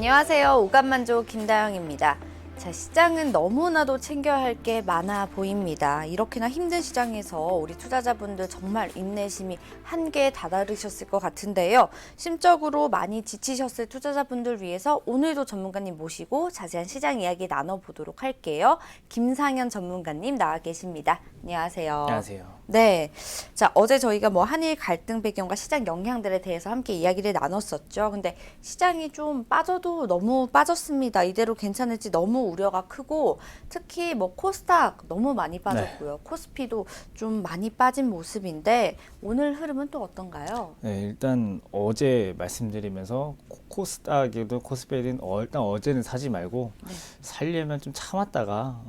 안녕하세요. 오감만족 김다영입니다. 자, 시장은 너무나도 챙겨야 할 게 많아 보입니다. 이렇게나 힘든 시장에서 우리 투자자분들 정말 인내심이 한계에 다다르셨을 것 같은데요. 심적으로 많이 지치셨을 투자자분들 위해서 오늘도 전문가님 모시고 자세한 시장 이야기 나눠보도록 할게요. 김상현 전문가님 나와 계십니다. 안녕하세요. 안녕하세요. 네. 자, 어제 저희가 한일 갈등 배경과 시장 영향들에 대해서 함께 이야기를 나눴었죠. 근데 시장이 좀 빠져도 너무 빠졌습니다. 이대로 괜찮을지 너무 우려가 크고 특히 코스닥 너무 많이 빠졌고요. 코스피도 좀 많이 빠진 모습인데 오늘 흐름은 또 어떤가요? 네, 일단 어제 말씀드리면서 코스닥이든 코스피든 일단 어제는 사지 말고 살려면 좀 참았다가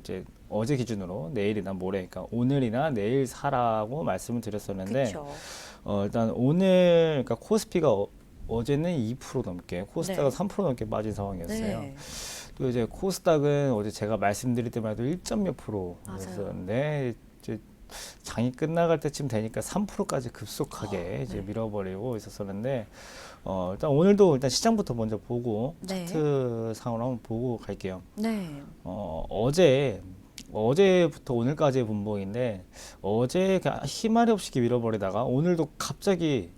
이제 어제 기준으로 내일이나 모레, 그러니까 오늘이나 내일 사라고 말씀을 드렸었는데 그쵸. 일단 오늘 그러니까 코스피가 어제는 2% 넘게, 코스닥은 네. 3% 넘게 빠진 상황이었어요. 네. 또 이제 코스닥은 어제 제가 말씀드릴 때만 해도 1점 몇 %였었는데 이제 장이 끝나갈 때쯤 되니까 3%까지 급속하게 이제 네. 밀어버리고 있었었는데 일단 오늘도 일단 시장부터 먼저 보고 네. 차트 상으로 한번 보고 갈게요. 네. 어제부터 오늘까지의 분봉인데 어제 그냥 희말이 없이 이렇게 밀어버리다가 오늘도 갑자기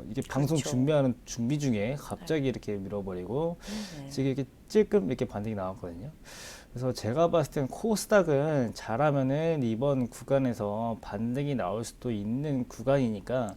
이게 방송 그렇죠. 준비하는 준비 중에 갑자기 이렇게 밀어버리고 네. 지금 이렇게 찔끔 이렇게 반등이 나왔거든요. 그래서 제가 봤을 때는 코스닥은 잘하면은 이번 구간에서 반등이 나올 수도 있는 구간이니까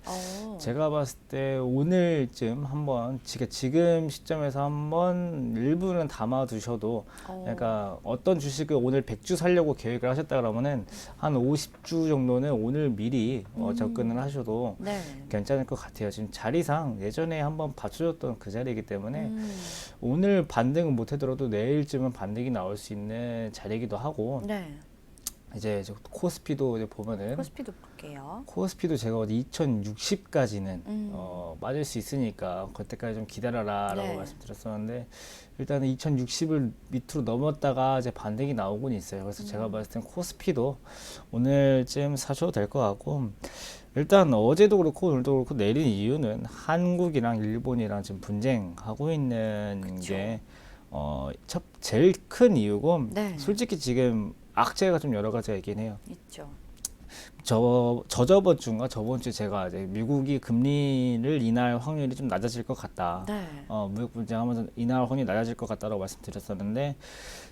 제가 봤을 때 오늘쯤 한번 지금 시점에서 한번 일부는 담아 두셔도 그러니까 어떤 주식을 오늘 100주 살려고 계획을 하셨다 그러면은 한 50주 정도는 오늘 미리 접근을 하셔도 네. 괜찮을 것 같아요. 지금 자리상 예전에 한번 받쳐줬던 그 자리이기 때문에 오늘 반등은 못하더라도 내일쯤은 반등이 나올 수 있는 자리이기도 하고 네. 이제 코스피도 이제 보면은 코스피도 볼게요. 코스피도 제가 어디 2060까지는 맞을 수 있으니까 그때까지 좀 기다려라라고 네. 말씀드렸었는데 일단은 2060을 밑으로 넘었다가 이제 반등이 나오곤 있어요. 그래서 제가 봤을 땐 코스피도 오늘쯤 사셔도 될 것 같고 일단 어제도 그렇고 오늘도 그렇고 내린 이유는 한국이랑 일본이랑 지금 분쟁하고 있는 그쵸. 게 제일 큰 이유고 네. 솔직히 지금 악재가 좀 여러 가지가 있긴 해요. 있죠. 저번 주인가 저번 주 제가 이제 미국이 금리를 인하할 확률이 좀 낮아질 것 같다. 네. 무역 분쟁하면서 인하할 확률이 낮아질 것 같다라고 말씀드렸었는데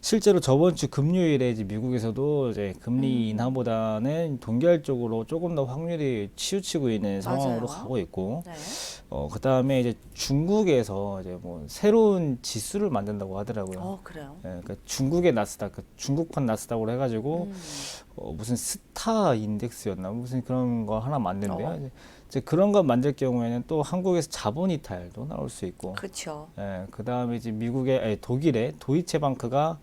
실제로 저번 주 금요일에 이제 미국에서도 이제 금리 인하보다는 동결적으로 조금 더 확률이 치우치고 있는 상황으로 맞아요. 가고 있고 네. 그 다음에 이제 중국에서 이제 새로운 지수를 만든다고 하더라고요. 그래요. 예, 그러니까 중국의 나스닥, 중국판 나스닥으로 해가지고 무슨 스타 인덱스였나 무슨 그런 거 하나 만든대요. 이제 그런 거 만들 경우에는 또 한국에서 자본 이탈도 나올 수 있고, 그렇죠. 그 다음에 이제 독일의 도이체방크가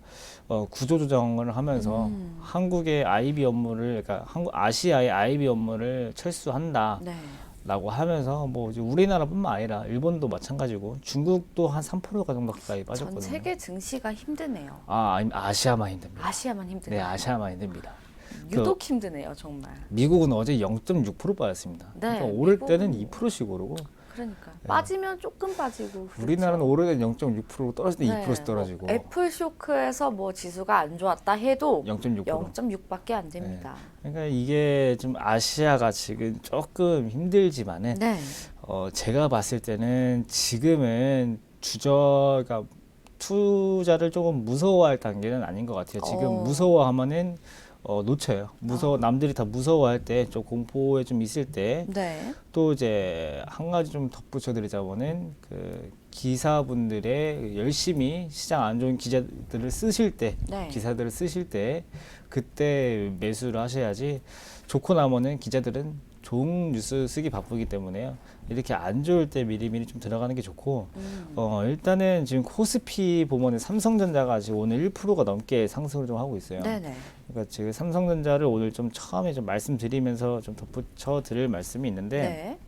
구조 조정을 하면서 한국의 IB 업무를, 그러니까 아시아의 IB 업무를 철수한다. 네. 라고 하면서 이제 우리나라뿐만 아니라 일본도 마찬가지고 중국도 한 3%가 정도 가까이 전 빠졌거든요. 세계 증시가 힘드네요. 아시아만 힘듭니다. 아시아만 네, 힘드네요. 아시아만 힘듭니다. 유독 힘드네요, 정말. 미국은 어제 0.6% 빠졌습니다. 네, 그러니까 오를 때는 미국은 2%씩 오르고 그러니까 빠지면 조금 빠지고. 그렇죠. 우리나라는 오를 때는 0.6%, 떨어질 때 네, 2%씩 떨어지고 애플 쇼크에서 지수가 안 좋았다 해도 0.6%. 0.6밖에 안 됩니다. 그러니까 이게 좀 아시아가 지금 조금 힘들지만은 네. 제가 봤을 때는 지금은 그러니까 투자를 조금 무서워할 단계는 아닌 것 같아요. 지금 무서워하면은 놓쳐요. 남들이 다 무서워할 때, 좀 공포에 좀 있을 때, 네. 또 이제 한 가지 좀 덧붙여드리자면은 그 기사분들의 열심히 시장 안 좋은 기자들을 쓰실 때, 네. 기사들을 쓰실 때 그때 매수를 하셔야지. 좋고 나면은 기자들은 좋은 뉴스 쓰기 바쁘기 때문에요. 이렇게 안 좋을 때 미리미리 좀 들어가는 게 좋고, 일단은 지금 코스피 보면은 삼성전자가 지금 오늘 1%가 넘게 상승을 좀 하고 있어요. 네네. 그러니까 지금 삼성전자를 오늘 좀 처음에 좀 말씀드리면서 좀 덧붙여 드릴 말씀이 있는데, 네.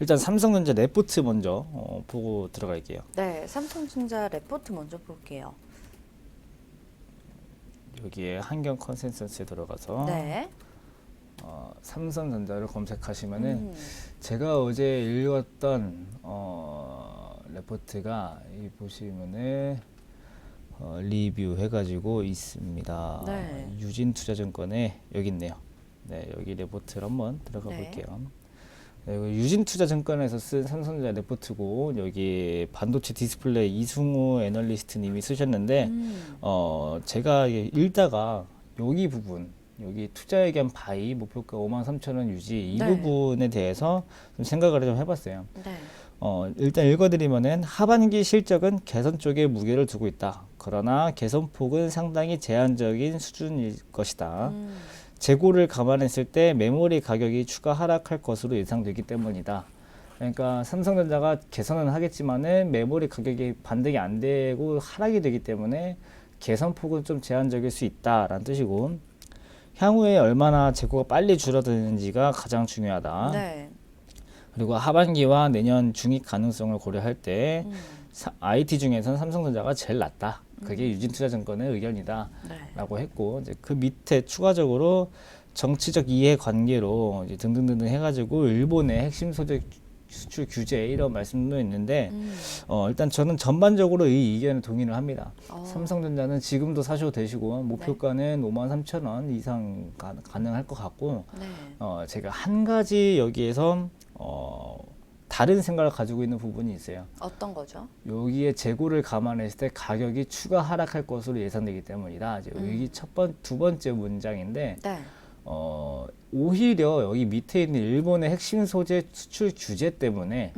일단 삼성전자 레포트 먼저 보고 들어갈게요. 네. 삼성전자 레포트 먼저 볼게요. 여기에 한경 컨센서스에 들어가서 네. 삼성전자를 검색하시면은 제가 어제 읽었던 레포트가 이 보시면은 리뷰 해가지고 있습니다. 네. 유진투자증권에 여기 있네요. 네, 여기 레포트를 한번 들어가 네. 볼게요. 네, 이거 유진투자증권에서 쓴 삼성전자 레포트고 여기 반도체 디스플레이 이승우 애널리스트님이 쓰셨는데 제가 읽다가 여기 부분 여기 투자 의견 바이 목표가 53,000원 유지 이 네. 부분에 대해서 좀 생각을 좀 해봤어요. 네. 일단 읽어드리면은 하반기 실적은 개선 쪽에 무게를 두고 있다. 그러나 개선폭은 상당히 제한적인 수준일 것이다. 재고를 감안했을 때 메모리 가격이 추가 하락할 것으로 예상되기 때문이다. 그러니까 삼성전자가 개선은 하겠지만은 메모리 가격이 반등이 안 되고 하락이 되기 때문에 개선폭은 좀 제한적일 수 있다라는 뜻이고 향후에 얼마나 재고가 빨리 줄어드는지가 가장 중요하다. 네. 그리고 하반기와 내년 중익 가능성을 고려할 때 IT 중에서는 삼성전자가 제일 낫다. 그게 유진투자증권의 의견이다. 네. 라고 했고 이제 그 밑에 추가적으로 정치적 이해관계로 이제 등등등등 해가지고 일본의 핵심 소재 수출 규제 이런 말씀도 있는데 일단 저는 전반적으로 이 의견에 동의를 합니다. 삼성전자는 지금도 사셔도 되시고 목표가는 53,000원 이상 가능할 것 같고 네. 제가 한 가지 여기에서 다른 생각을 가지고 있는 부분이 있어요. 어떤 거죠? 여기에 재고를 감안했을 때 가격이 추가 하락할 것으로 예상되기 때문이다. 이제 여기 두 번째 문장인데 네. 오히려 여기 밑에 있는 일본의 핵심 소재 수출 규제 때문에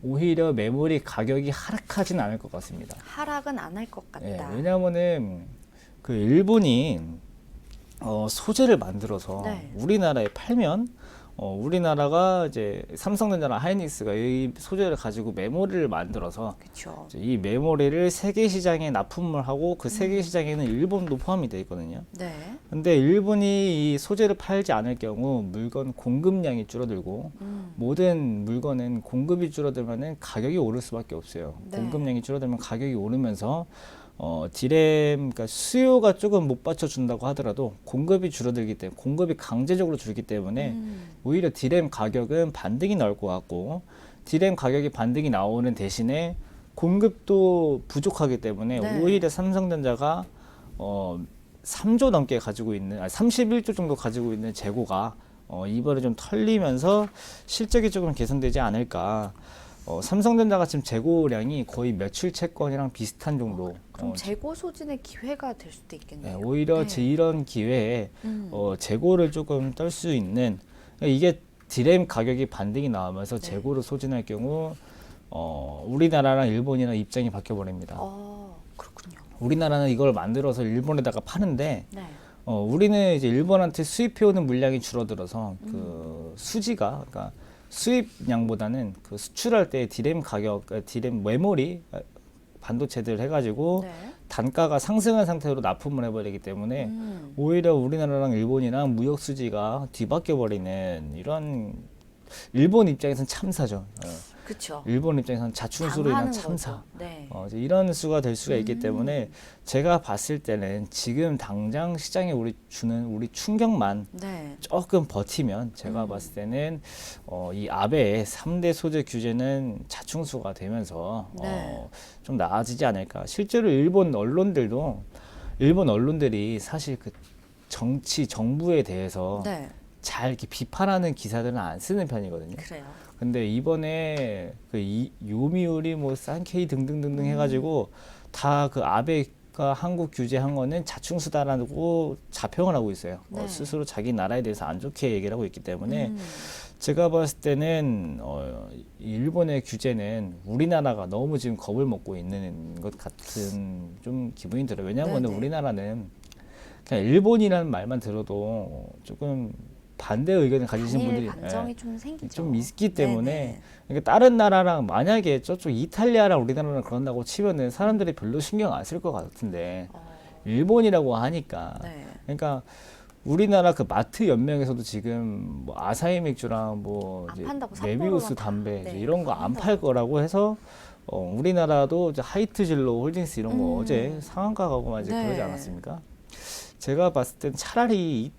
오히려 메모리 가격이 하락하진 않을 것 같습니다. 하락은 안 할 것 같다. 예, 왜냐하면은 그 일본이 소재를 만들어서 네. 우리나라에 팔면 우리나라가 이제 삼성전자나 하이닉스가 이 소재를 가지고 메모리를 만들어서 그렇죠. 이 메모리를 세계 시장에 납품을 하고 그 세계 시장에는 일본도 포함이 되어 있거든요. 네. 근데 일본이 이 소재를 팔지 않을 경우 물건 공급량이 줄어들고 모든 물건은 공급이 줄어들면은 가격이 오를 수밖에 없어요. 네. 공급량이 줄어들면 가격이 오르면서 그러니까 수요가 조금 못 받쳐준다고 하더라도 공급이 줄어들기 때문에 공급이 강제적으로 줄기 때문에 오히려 디램 가격은 반등이 나올 것 같고 디램 가격이 반등이 나오는 대신에 공급도 부족하기 때문에 네. 오히려 삼성전자가 3조 넘게 가지고 있는 31조 정도 가지고 있는 재고가 이번에 좀 털리면서 실적이 조금 개선되지 않을까. 삼성전자가 지금 재고량이 거의 며칠 채권이랑 비슷한 정도. 그럼 재고 소진의 기회가 될 수도 있겠네요. 오히려 네. 이런 기회에 재고를 조금 떨 수 있는 이게 디램 가격이 반등이 나오면서 재고를 소진할 경우 우리나라랑 일본이랑 입장이 바뀌어 버립니다. 그렇군요. 우리나라는 이걸 만들어서 일본에다가 파는데 네. 우리는 이제 일본한테 수입해오는 물량이 줄어들어서 그 수지가 그러니까 수입량보다는 그 수출할 때 디램 가격, 디램 메모리 반도체들 해가지고 네. 단가가 상승한 상태로 납품을 해버리기 때문에 오히려 우리나라랑 일본이랑 무역 수지가 뒤바뀌어 버리는 이런 일본 입장에서는 참사죠. 그렇죠. 일본 입장에서는 자충수로 인한 당하는 참사. 거죠. 네. 이제 이런 수가 될 수가 있기 때문에 제가 봤을 때는 지금 당장 시장에 주는 우리 충격만 네. 조금 버티면 제가 봤을 때는 이 아베의 3대 소재 규제는 자충수가 되면서 네. 좀 나아지지 않을까. 실제로 일본 언론들이 사실 그 정부에 대해서 네. 잘 이렇게 비판하는 기사들은 안 쓰는 편이거든요. 그래요. 근데 이번에 그 요미우리 뭐 산케이 등등등등 해가지고 다 그 아베가 한국 규제한 거는 자충수다라고 자평을 하고 있어요. 네. 스스로 자기 나라에 대해서 안 좋게 얘기를 하고 있기 때문에 제가 봤을 때는 일본의 규제는 우리나라가 너무 지금 겁을 먹고 있는 것 같은 좀 기분이 들어요. 왜냐하면 네네. 우리나라는 그냥 일본이라는 말만 들어도 조금 반대 의견을 가지신 단일 분들이 감정이 좀 생기죠. 좀 있기 때문에 네네. 그러니까 다른 나라랑 만약에 저쪽 이탈리아랑 우리나라랑 그런다고 치면은 사람들이 별로 신경 안 쓸 것 같은데 일본이라고 하니까 네. 그러니까 우리나라 그 마트 연맹에서도 지금 뭐 아사히 맥주랑 뭐 안 이제 판다고 메비우스 삿포로랑 다, 담배 네, 이제 이런 거 안 한다고. 팔 거라고 해서 우리나라도 이제 하이트진로 홀딩스 이런 거 어제 상한가 가고 막 이제 네. 그러지 않았습니까? 제가 봤을 땐 차라리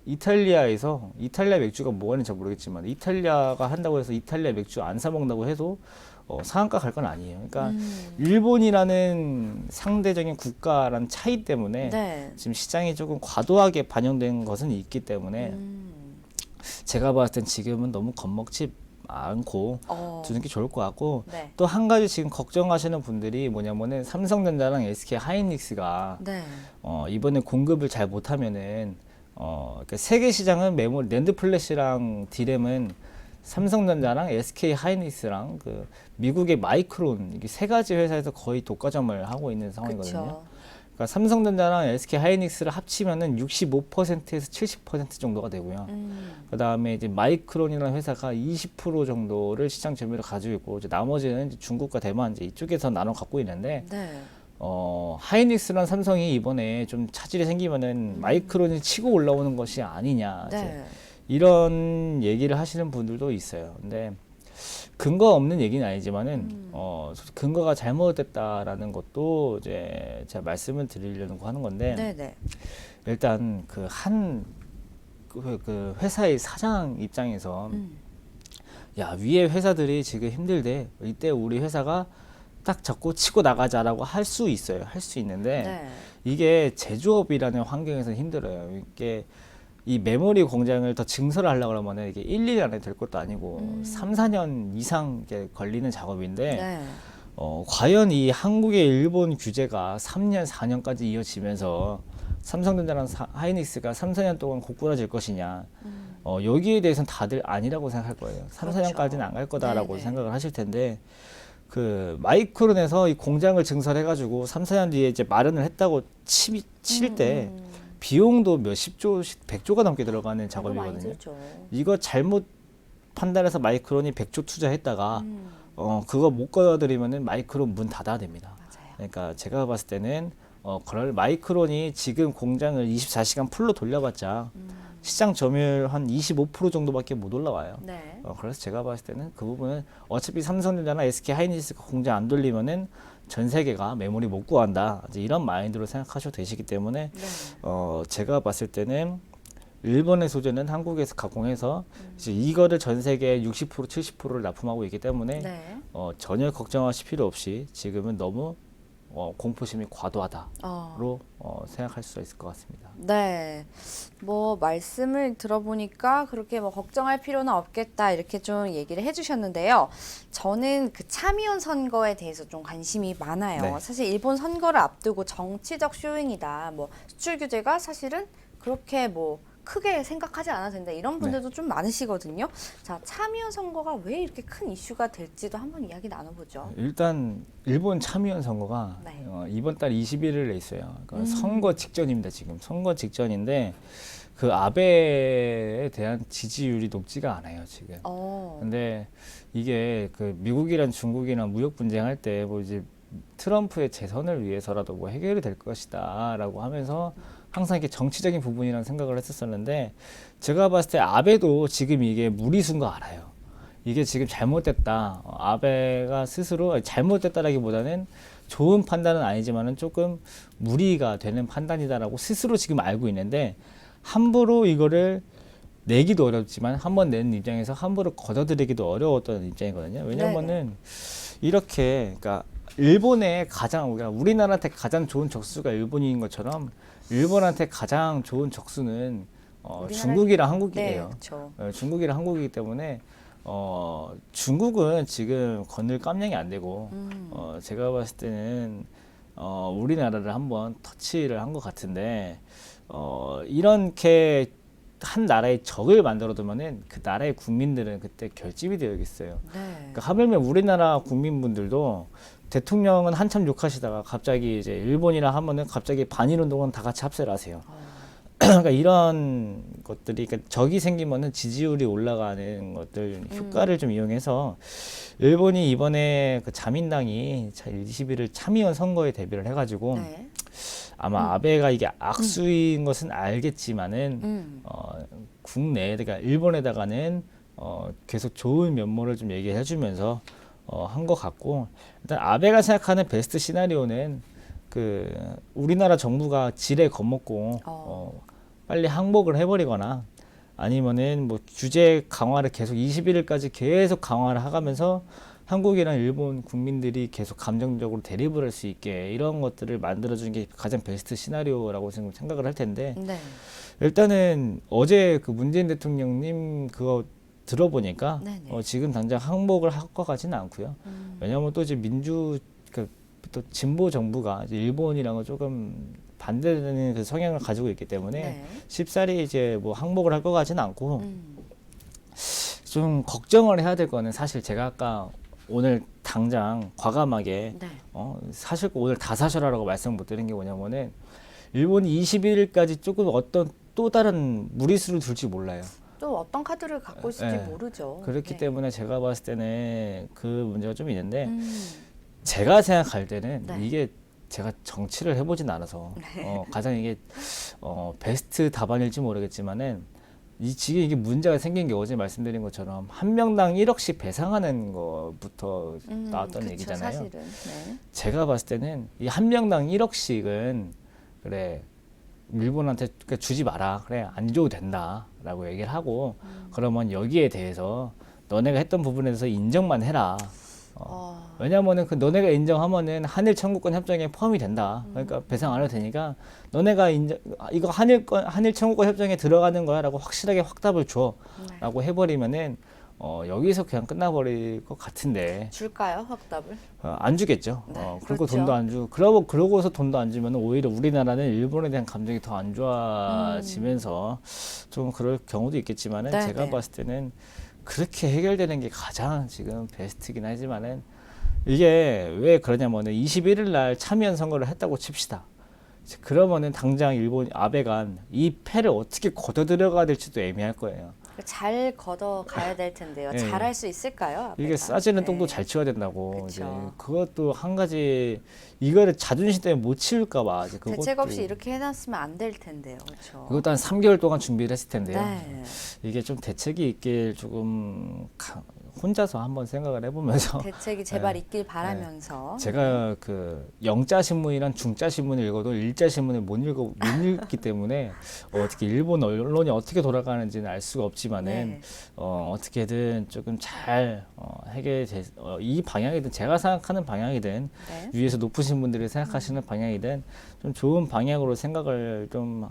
이탈리아에서 이탈리아 맥주가 뭐가 있는지 잘 모르겠지만 이탈리아가 한다고 해서 이탈리아 맥주 안 사 먹는다고 해도 상한가 갈 건 아니에요. 그러니까 일본이라는 상대적인 국가라는 차이 때문에 네. 지금 시장이 조금 과도하게 반영된 것은 있기 때문에 제가 봤을 땐 지금은 너무 겁먹지 않고 두는 게 좋을 것 같고 네. 또 한 가지 지금 걱정하시는 분들이 뭐냐면은 삼성전자랑 SK 하이닉스가 네. 이번에 공급을 잘 못하면은 그러니까 세계 시장은 메모리 낸드 플래시랑 디램은 삼성전자랑 SK 하이닉스랑 그 미국의 마이크론 이게 세 가지 회사에서 거의 독과점을 하고 있는 상황이거든요. 그쵸. 그러니까 삼성전자랑 SK 하이닉스를 합치면은 65%에서 70% 정도가 되고요. 그다음에 이제 마이크론이라는 회사가 20% 정도를 시장 점유율을 가지고 있고 이제 나머지는 이제 중국과 대만 이제 이쪽에서 나눠 갖고 있는데 네. 하이닉스랑 삼성이 이번에 좀 차질이 생기면은 마이크론이 치고 올라오는 것이 아니냐 이제 네. 이런 얘기를 하시는 분들도 있어요. 근데 근거 없는 얘기는 아니지만은 근거가 잘못됐다라는 것도 이제 제가 말씀을 드리려고 하는 건데 네네. 일단 그 회사의 사장 입장에서 야 위에 회사들이 지금 힘들대 이때 우리 회사가 딱 잡고 치고 나가자라고 할 수 있어요. 할 수 있는데 네. 이게 제조업이라는 환경에서는 힘들어요. 이게 이 메모리 공장을 더 증설을 하려고 그러면 이게 1, 2년 안에 될 것도 아니고 3, 4년 이상 걸리는 작업인데 네. 과연 이 한국의 일본 규제가 3년, 4년까지 이어지면서 삼성전자랑 하이닉스가 3, 4년 동안 고꾸라질 것이냐 여기에 대해서는 다들 아니라고 생각할 거예요. 3, 그렇죠. 4년까지는 안 갈 거다라고 네네. 생각을 하실 텐데 그 마이크론에서 이 공장을 증설해가지고 3, 4년 뒤에 이제 마련을 했다고 칠 때 비용도 몇십 조씩 100조가 넘게 들어가는 많이 작업이거든요. 들죠. 이거 잘못 판단해서 마이크론이 100조 투자했다가 그거 못 거둬들이면은 마이크론 문 닫아야 됩니다. 맞아요. 그러니까 제가 봤을 때는 그럴 마이크론이 지금 공장을 24시간 풀로 돌려봤자 시장 점유율 한 25% 정도밖에 못 올라와요. 네. 그래서 제가 봤을 때는 그 부분은 어차피 삼성전자나 SK 하이닉스가 공장 안 돌리면은 전 세계가 메모리 못 구한다. 이제 이런 마인드로 생각하셔도 되시기 때문에 네. 제가 봤을 때는 일본의 소재는 한국에서 가공해서 이제 이거를 전 세계 60% 70%를 납품하고 있기 때문에 네. 전혀 걱정하실 필요 없이 지금은 너무 공포심이 과도하다로 생각할 수 있을 것 같습니다. 네. 뭐 말씀을 들어보니까 그렇게 뭐 걱정할 필요는 없겠다 이렇게 좀 얘기를 해주셨는데요. 저는 그 참의원 선거에 대해서 좀 관심이 많아요. 네. 사실 일본 선거를 앞두고 정치적 쇼잉이다. 뭐 수출 규제가 사실은 그렇게 뭐 크게 생각하지 않아도 된다. 이런 분들도 좀 많으시거든요. 자, 참의원 선거가 왜 이렇게 큰 이슈가 될지도 한번 이야기 나눠보죠. 일단 일본 참의원 선거가 네. 이번 달 21일에 있어요. 그러니까 선거 직전입니다. 지금 선거 직전인데 그 아베에 대한 지지율이 높지가 않아요. 지금. 근데 이게 그 미국이랑 중국이랑 무역 분쟁할 때 뭐 이제 트럼프의 재선을 위해서라도 뭐 해결이 될 것이다라고 하면서 항상 이렇게 정치적인 부분이라는 생각을 했었었는데 제가 봤을 때 아베도 지금 이게 무리수인 거 알아요. 이게 지금 잘못됐다. 아베가 스스로 잘못됐다라기보다는 좋은 판단은 아니지만은 조금 무리가 되는 판단이다라고 스스로 지금 알고 있는데 함부로 이거를 내기도 어렵지만 한번 낸 입장에서 함부로 걷어들이기도 어려웠던 입장이거든요. 왜냐면은 이렇게 그러니까 일본의 그러니까 우리나라한테 가장 좋은 적수가 일본인 것처럼 일본한테 가장 좋은 적수는 중국이랑 한국이에요. 네, 그렇죠. 중국이랑 한국이기 때문에 중국은 지금 건들 깜냥이 안 되고 제가 봤을 때는 우리나라를 한번 터치를 한 것 같은데 이렇게 한 나라의 적을 만들어 두면은 그 나라의 국민들은 그때 결집이 되어야겠어요. 네. 그러니까 하물며 우리나라 국민분들도 대통령은 한참 욕하시다가 갑자기 이제 일본이라 하면은 갑자기 반일 운동은 다 같이 합세를 하세요. 그러니까 이런 것들이 그러니까 적이 생기면은 지지율이 올라가는 것들 효과를 좀 이용해서 일본이 이번에 그 자민당이 21일 참의원 선거에 대비를 해가지고 네. 아마 아베가 이게 악수인 것은 알겠지만은 국내 그러니까 일본에다가는 계속 좋은 면모를 좀 얘기해주면서 한 것 같고 일단 아베가 생각하는 베스트 시나리오는 그 우리나라 정부가 지레 겁먹고 빨리 항복을 해버리거나 아니면은 뭐 규제 강화를 계속 21일까지 계속 강화를 하면서 한국이랑 일본 국민들이 계속 감정적으로 대립을 할 수 있게 이런 것들을 만들어주는 게 가장 베스트 시나리오라고 생각을 할 텐데 네. 일단은 어제 그 문재인 대통령님 그거 들어보니까 네네. 지금 당장 항복을 할 것 같지는 않고요. 왜냐하면 또 이제 또 진보 정부가 이제 일본이랑은 조금 반대되는 그 성향을 가지고 있기 때문에 네. 쉽사리 이제 뭐 항복을 할 것 같지는 않고 음. 좀 걱정을 해야 될 거는 사실 제가 아까 오늘 당장 과감하게 네. 사실 오늘 다 사셔라라고 말씀 못 드린 게 뭐냐면은 일본이 21일까지 조금 어떤 또 다른 무리수를 둘지 몰라요. 또 어떤 카드를 갖고 있을지 네. 모르죠. 그렇기 네. 때문에 제가 봤을 때는 그 문제가 좀 있는데 음. 제가 생각할 때는 네. 이게 제가 정치를 해보진 않아서 가장 이게 베스트 답안일지 모르겠지만은 지금 이게 문제가 생긴 게 어제 말씀드린 것처럼 한 명당 1억씩 배상하는 것부터 나왔던 그쵸, 얘기잖아요. 사실은. 네. 제가 봤을 때는 이 한 명당 1억씩은 그래 일본한테 주지 마라. 그래 안 줘도 된다라고 얘기를 하고 그러면 여기에 대해서 너네가 했던 부분에 대해서 인정만 해라. 왜냐면은 그 너네가 인정하면은 한일 청구권 협정에 포함이 된다. 그러니까 배상 안 해도 되니까 너네가 이거 한일 청구권 협정에 들어가는 거야라고 확실하게 확답을 줘라고 해버리면은 여기서 그냥 끝나버릴 것 같은데 줄까요, 확답을? 안 주겠죠. 네, 그리고 그렇죠. 돈도 안 주. 그러고서 돈도 안 주면 오히려 우리나라는 일본에 대한 감정이 더 안 좋아지면서 좀 그럴 경우도 있겠지만은 네, 제가 네. 봤을 때는 그렇게 해결되는 게 가장 지금 베스트긴 하지만은 이게 왜 그러냐면은 21일 날 참여연 선거를 했다고 칩시다. 그러면은 당장 일본 아베가 이 패를 어떻게 걷어들여가야 될지도 애매할 거예요. 잘 걷어 가야 될 텐데요. 네. 잘할 수 있을까요? 이게 아베가? 싸지는 똥도 네. 잘 치워야 된다고. 그쵸. 이제 그것도 한 가지 이거를 자존심 때문에 못 치울까 봐. 이제 그것도 대책 없이 이렇게 해놨으면 안 될 텐데요. 그렇죠. 그것도 한 3개월 동안 준비를 했을 텐데요. 네. 이게 좀 대책이 있길 조금 혼자서 한번 생각을 해보면서 대책이 제발 네. 있길 바라면서. 제가 그 영자 신문이랑 중자 신문을 읽어도 일자 신문을 못 읽기 때문에 어떻게 일본 언론이 어떻게 돌아가는지는 알 수가 없지만은 네. 어떻게든 조금 잘 이 방향이든 제가 생각하는 방향이든 네. 위에서 높으신 분들이 생각하시는 방향이든 좀 좋은 방향으로 생각을 좀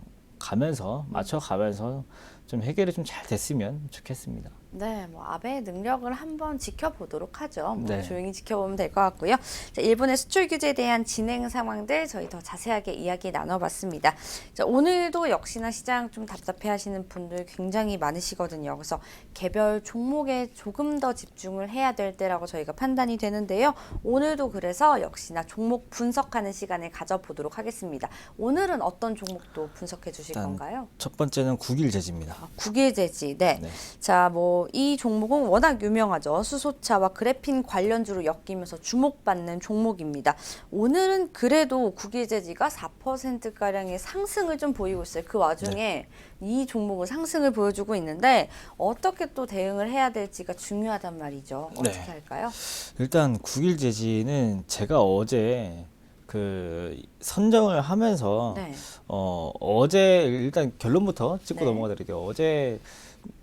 맞춰가면서 좀 해결이 좀 잘 됐으면 좋겠습니다. 네, 뭐 아베의 능력을 한번 지켜보도록 하죠. 뭐 네. 조용히 지켜보면 될 것 같고요. 자, 일본의 수출 규제에 대한 진행 상황들 저희 더 자세하게 이야기 나눠봤습니다. 자, 오늘도 역시나 시장 좀 답답해하시는 분들 굉장히 많으시거든요. 그래서 개별 종목에 조금 더 집중을 해야 될 때라고 저희가 판단이 되는데요. 오늘도 그래서 역시나 종목 분석하는 시간을 가져보도록 하겠습니다. 오늘은 어떤 종목도 분석해 주실 일단 건가요? 첫 번째는 국일제지입니다. 국일제지. 네. 네. 자, 뭐 이 종목은 워낙 유명하죠. 수소차와 그래핀 관련주로 엮이면서 주목받는 종목입니다. 오늘은 그래도 국일제지가 4%가량의 상승을 좀 보이고 있어요. 그 와중에 이 종목은 상승을 보여주고 있는데 어떻게 또 대응을 해야 될지가 중요하단 말이죠. 어떻게 네. 할까요? 일단 국일제지는 제가 어제 그 선정을 하면서 네. 어제 일단 결론부터 짚고 네. 넘어가 드릴게요. 어제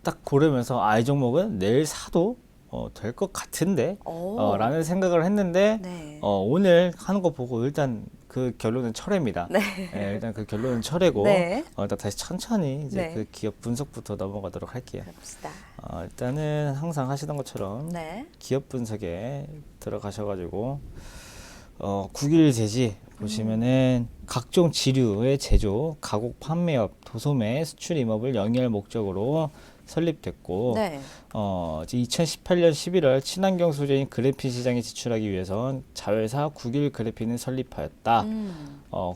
딱 고르면서 이 종목은 내일 사도 될 것 같은데 오. 라는 생각을 했는데 네. 오늘 하는 거 보고 일단 그 결론은 철회입니다. 네. 예, 일단 그 결론은 철회고 네. 일단 다시 천천히 이제 네. 그 기업 분석부터 넘어가도록 할게요. 봅시다. 일단은 항상 하시던 것처럼 네. 기업 분석에 들어가셔가지고 국일제지 보시면은 각종 지류의 제조, 가공 판매업, 도소매, 수출 임업을 영위할 목적으로 설립됐고 네. 이제 2018년 11월 친환경 소재인 그래핀 시장에 진출하기 위해선 자회사 국일 그래핀을 설립하였다.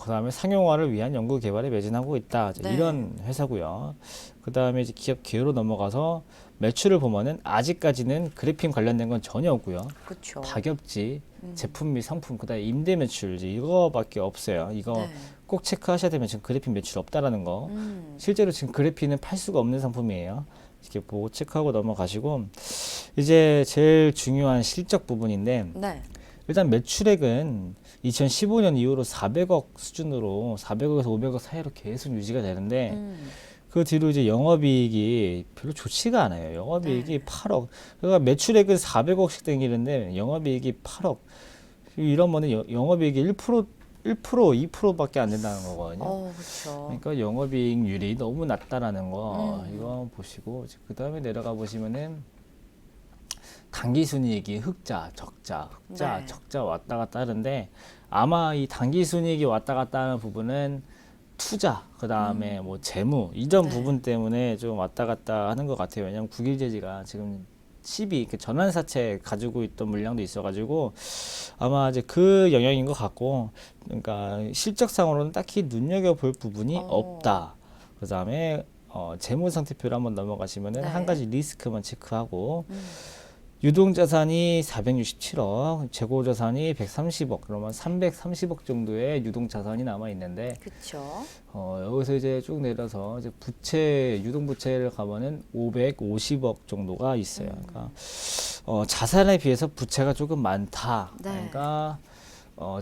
그다음에 상용화를 위한 연구 개발에 매진하고 있다. 이제 네. 이런 회사고요. 그다음에 이제 기업 기여로 넘어가서 매출을 보면은 아직까지는 그래핀 관련된 건 전혀 없고요. 그렇죠. 다겹지, 제품 및 상품, 그다음에 임대 매출 이제 이거밖에 없어요. 이거 네. 꼭 체크하셔야 되면 지금 그래핀 매출 없다라는 거. 실제로 지금 그래핀은 팔 수가 없는 상품이에요. 이렇게 보고 체크하고 넘어가시고 이제 제일 중요한 실적 부분인데 네. 일단 매출액은 2015년 이후로 400억 수준으로 400억에서 500억 사이로 계속 유지가 되는데 그 뒤로 이제 영업이익이 별로 좋지가 않아요. 영업이익이 네. 8억. 그러니까 매출액은 400억씩 땡기는데 영업이익이 8억. 이러면은 영업이익이 2%밖에 안 된다는 거거든요. 그렇죠. 그러니까 영업이익률이 너무 낮다라는 거 이거 음. 보시고 그 다음에 내려가 보시면은 당기순이익이 흑자, 적자, 흑자, 네. 적자 왔다 갔다 하는데 아마 이 당기순이익이 왔다 갔다 하는 부분은 투자, 그 다음에 뭐 재무 이전 네. 부분 때문에 좀 왔다 갔다 하는 것 같아요. 왜냐하면 국일제지가 지금 12 전환사채 가지고 있던 물량도 있어가지고 아마 이제 그 영역인 것 같고, 그러니까 실적상으로는 딱히 눈여겨볼 부분이 어. 없다. 그 다음에 재무 상태표를 한번 넘어가시면은 네. 한 가지 리스크만 체크하고 음. 유동자산이 467억, 재고자산이 130억, 그러면 330억 정도의 유동자산이 남아 있는데 그렇죠. 여기서 이제 쭉 내려서 이제 부채, 유동부채를 가면은 550억 정도가 있어요. 그러니까 자산에 비해서 부채가 조금 많다. 네. 그러니까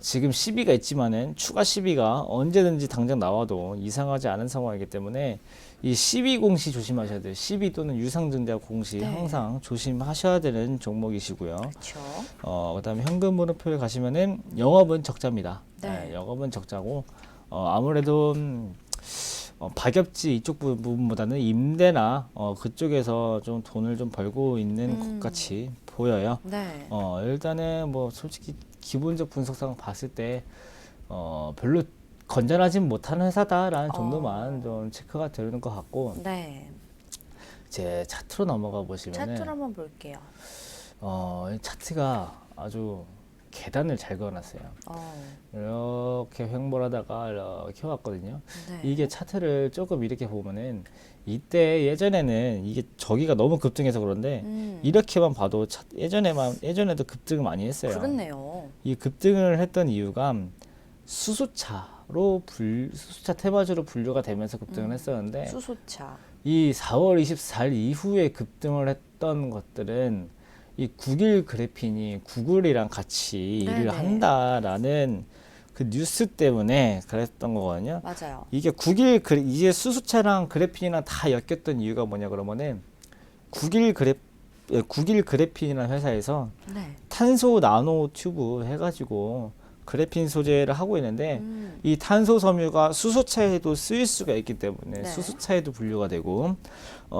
지금 시비가 있지만은 추가 시비가 언제든지 당장 나와도 이상하지 않은 상황이기 때문에 이 시비 공시 조심하셔야 돼요. 시비 또는 유상증자 공시 네. 항상 조심하셔야 되는 종목이시고요. 그렇죠. 그다음에 현금 물음표를 가시면은 영업은 적자입니다. 네. 영업은 적자고 아무래도 박엽지 이쪽 부분보다는 임대나 그쪽에서 좀 돈을 좀 벌고 있는 것 같이 보여요. 네. 일단은 뭐 솔직히 기본적 분석상 봤을 때 별로 건전하진 못하는 회사다라는 정도만 좀 체크가 되는 것 같고, 네. 이제 차트로 넘어가 보시면은 차트를 한번 볼게요. 이 차트가 아주 계단을 잘 그어놨어요. 이렇게 횡보하다가 이렇게 왔거든요. 네. 이게 차트를 조금 이렇게 보면은 이때 예전에는 이게 저기가 너무 급등해서 그런데 이렇게만 봐도 예전에도 급등을 많이 했어요. 그렇네요. 이 급등을 했던 이유가 수소차 테마주로 분류가 되면서 급등을 했었는데 수소차. 이 4월 24일 이후에 급등을 했던 것들은 이 구글 그래핀이 구글이랑 같이 일을 네네. 한다라는 그 뉴스 때문에 그랬던 거거든요. 맞아요. 이게 이게 수소차랑 그래핀이랑 다 엮였던 이유가 뭐냐 그러면은 구글 그래핀이라는 회사에서 네. 탄소 나노 튜브 해가지고 그래핀 소재를 하고 있는데 이 탄소 섬유가 수소차에도 쓰일 수가 있기 때문에 네. 수소차에도 분류가 되고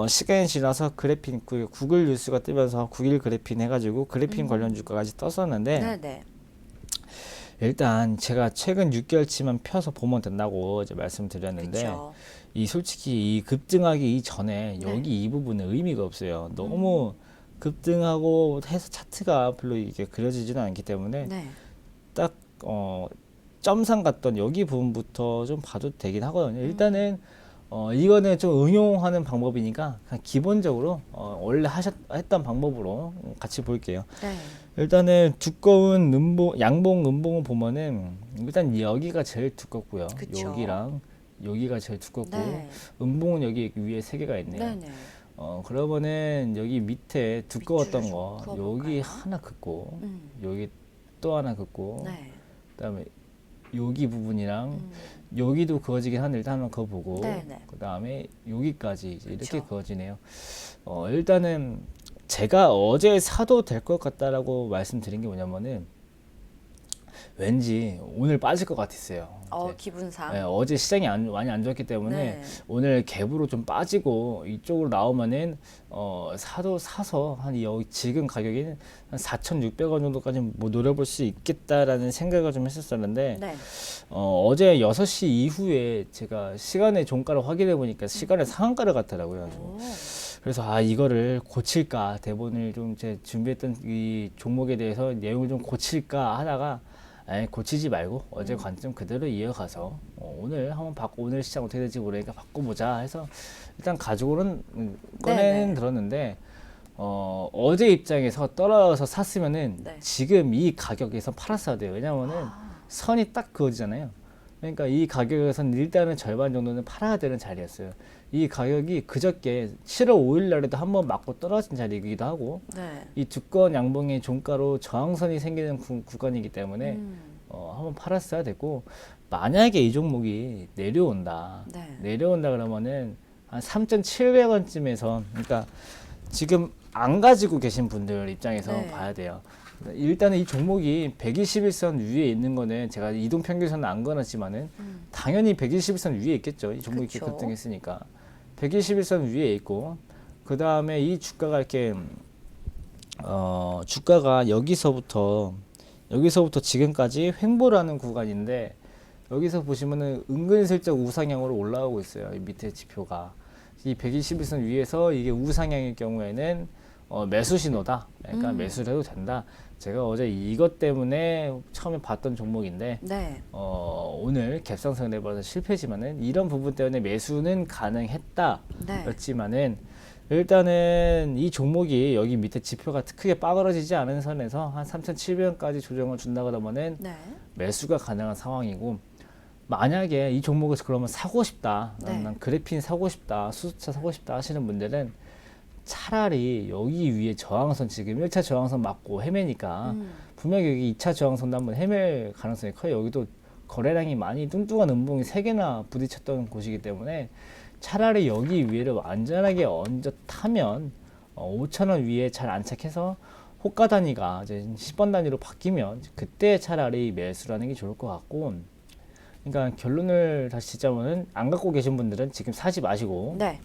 시간이 지나서 그래핀 구글 뉴스가 뜨면서 구글 그래핀 해가지고 그래핀 관련 주가까지 떴었는데 네네. 일단 제가 최근 6개월치만 펴서 보면 된다고 이제 말씀드렸는데 그쵸. 이 솔직히 이 급등하기 이전에 네. 여기 이 부분은 의미가 없어요. 너무 급등하고 해서 차트가 별로 이게 그려지지는 않기 때문에 네. 딱 점상 같던 여기 부분부터 좀 봐도 되긴 하거든요. 일단은 이거는 좀 응용하는 방법이니까 그냥 기본적으로 원래 했던 방법으로 같이 볼게요. 네. 일단은 두꺼운 양봉 음봉을 보면은 일단 여기가 제일 두껍고요. 그쵸. 여기랑 여기가 제일 두껍고 네. 음봉은 여기 위에 세 개가 있네요. 네네. 그러면은 여기 밑에 두꺼웠던 밑줄을 거 좀 여기 그어볼까요? 하나 긋고 음. 여기 또 하나 긋고 네. 그다음에 여기 부분이랑 여기도 그어지긴 한데 일단 한번 그어보고 네네. 그다음에 여기까지 이제 이렇게 그쵸. 그어지네요. 일단은 제가 어제 사도 될 것 같다라고 말씀드린 게 뭐냐면은 왠지 오늘 빠질 것 같았어요. 이제 기분상. 어제 시장이 많이 안 좋았기 때문에 네. 오늘 갭으로 좀 빠지고 이쪽으로 나오면은 사서 한 여기 지금 가격이 한 4,600원 정도까지 뭐 노려볼 수 있겠다라는 생각을 좀 했었었는데 네. 어제 6시 이후에 제가 시간의 종가를 확인해 보니까 시간의 상한가를 같더라고요. 오. 그래서 이거를 고칠까 대본을 좀 제 준비했던 이 종목에 대해서 내용을 좀 고칠까 하다가 고치지 말고 어제 관점 그대로 이어가서 오늘 한번 오늘 시장 어떻게 될지 모르니까 바꿔보자 해서 일단 가지고는 꺼내는 들었는데 어제 입장에서 떨어져서 샀으면은 네. 지금 이 가격에서 팔았어야 돼요. 왜냐면은 선이 딱 그어지잖아요. 그러니까 이 가격에서는 일단은 절반 정도는 팔아야 되는 자리였어요. 이 가격이 그저께 7월 5일 날에도 한번 맞고 떨어진 자리이기도 하고 네. 이 두꺼운 양봉의 종가로 저항선이 생기는 구간이기 때문에 한번 팔았어야 됐고, 만약에 이 종목이 내려온다 네. 내려온다 그러면은 한 3,700원쯤에서 그러니까 지금 안 가지고 계신 분들 입장에서 네. 봐야 돼요. 일단은 이 종목이 121선 위에 있는 거는 제가 이동 평균선은 안 걸었지만은 당연히 121선 위에 있겠죠. 이 종목이 이렇게 그쵸. 급등했으니까 121선 위에 있고 그 다음에 이 주가가 이렇게 주가가 여기서부터 지금까지 횡보라는 구간인데 여기서 보시면은 은근슬쩍 우상향으로 올라오고 있어요. 이 밑에 지표가 이 121선 위에서 이게 우상향일 경우에는 매수 신호다. 그러니까 매수를 해도 된다. 제가 어제 이것 때문에 처음에 봤던 종목인데 네. 오늘 갭상승을 해봐서 실패지만은 이런 부분 때문에 매수는 가능했다. 네. 였지만은 일단은 이 종목이 여기 밑에 지표가 크게 빠그러지지 않은 선에서 한 3,700원까지 조정을 준다 그러면은 네. 매수가 가능한 상황이고 만약에 이 종목을 그러면 사고 싶다. 네. 난 그래핀 사고 싶다. 수소차 사고 싶다 하시는 분들은 차라리 여기 위에 저항선 지금 1차 저항선 맞고 헤매니까 분명히 여기 2차 저항선도 한번 헤맬 가능성이 커요. 여기도 거래량이 많이 뚱뚱한 음봉이 3개나 부딪혔던 곳이기 때문에 차라리 여기 위에를 안전하게 얹어 타면 5,000원 위에 잘 안착해서 호가 단위가 이제 10번 단위로 바뀌면 그때 차라리 매수라는 게 좋을 것 같고 그러니까 결론을 다시 짓자면은 안 갖고 계신 분들은 지금 사지 마시고 네.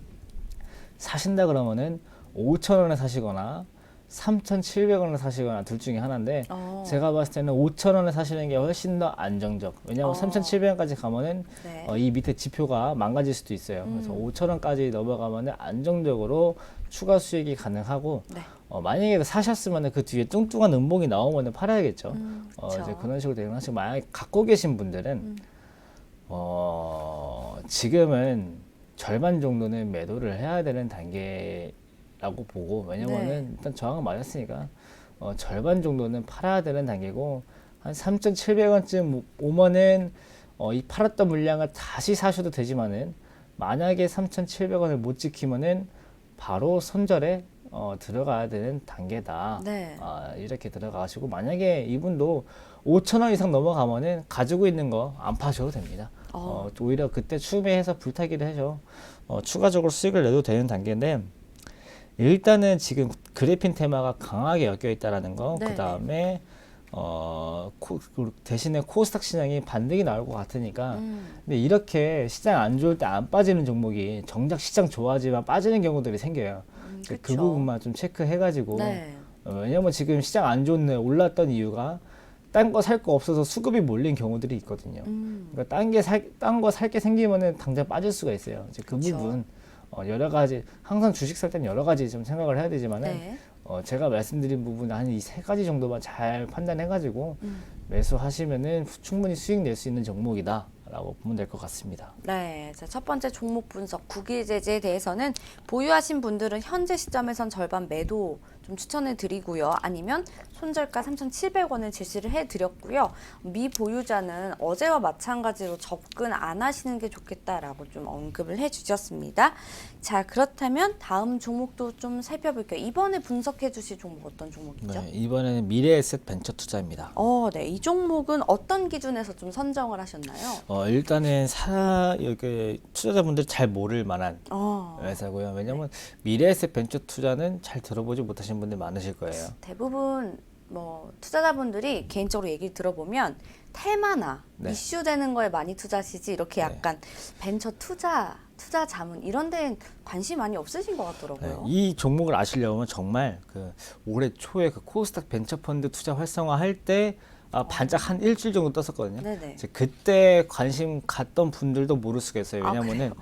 사신다 그러면은 5,000원에 사시거나 3,700원에 사시거나 둘 중에 하나인데 제가 봤을 때는 5,000원에 사시는 게 훨씬 더 안정적. 왜냐하면 3,700원까지 가면은 네. 이 밑에 지표가 망가질 수도 있어요. 그래서 5,000원까지 넘어가면은 안정적으로 추가 수익이 가능하고 네. 만약에 사셨으면 그 뒤에 뚱뚱한 음봉이 나오면 팔아야겠죠. 그쵸. 이제 그런 식으로 되는 하시고 만약에 갖고 계신 분들은 지금은 절반 정도는 매도를 해야 되는 단계라고 보고 왜냐면은 네. 일단 저항은 맞았으니까 절반 정도는 팔아야 되는 단계고 한 3,700원쯤 오면은 이 팔았던 물량을 다시 사셔도 되지만은 만약에 3,700원을 못 지키면은 바로 손절에 들어가야 되는 단계다. 네. 이렇게 들어가시고 만약에 이분도 5,000원 이상 넘어가면은 가지고 있는 거 안 파셔도 됩니다. 오히려 그때 추매해서 불타기를 해서 추가적으로 수익을 내도 되는 단계인데 일단은 지금 그래핀 테마가 강하게 엮여 있다라는 거, 네. 그 다음에 대신에 코스닥 시장이 반등이 나올 것 같으니까 근데 이렇게 시장 안 좋을 때 안 빠지는 종목이 정작 시장 좋아지만 빠지는 경우들이 생겨요. 그 그쵸. 부분만 좀 체크해가지고 네. 왜냐면 지금 시장 안 좋네 올랐던 이유가 딴 거 살 거 없어서 수급이 몰린 경우들이 있거든요. 그러니까 딴 거 살 게 생기면은 당장 빠질 수가 있어요. 이제 그 그쵸. 부분 여러 가지 항상 주식 살 땐 여러 가지 좀 생각을 해야 되지만은 네. 제가 말씀드린 부분 한 이 3가지 정도만 잘 판단해가지고 매수하시면은 충분히 수익 낼 수 있는 종목이다라고 보면 될 것 같습니다. 네, 자, 첫 번째 종목 분석 국유제재에 대해서는 보유하신 분들은 현재 시점에선 절반 매도 좀 추천해 드리고요. 아니면 손절가 3,700원을 제시를 해 드렸고요. 미보유자는 어제와 마찬가지로 접근 안 하시는 게 좋겠다라고 좀 언급을 해 주셨습니다. 자, 그렇다면 다음 종목도 좀 살펴볼게요. 이번에 분석해 주실 종목 어떤 종목이죠? 네, 이번에는 미래에셋 벤처 투자입니다. 네, 이 종목은 어떤 기준에서 좀 선정을 하셨나요? 일단은 이렇게 투자자분들이 잘 모를 만한 회사고요. 왜냐하면 미래에셋 벤처 투자는 잘 들어보지 못하신 분들 많으실 거예요. 대부분 뭐 투자자분들이 개인적으로 얘기 들어보면 테마나 네. 이슈되는 거에 많이 투자하시지 이렇게 약간 벤처 투자 자문 이런 데는 관심 많이 없으신 것 같더라고요. 이 종목을 아시려면 정말 올해 초에 코스닥 벤처 펀드 투자 활성화 할 때 반짝 한 일주일 정도 떴었거든요. 네네. 이제 그때 관심 갔던 분들도 모를 수가 있어요. 왜냐면은 그래요?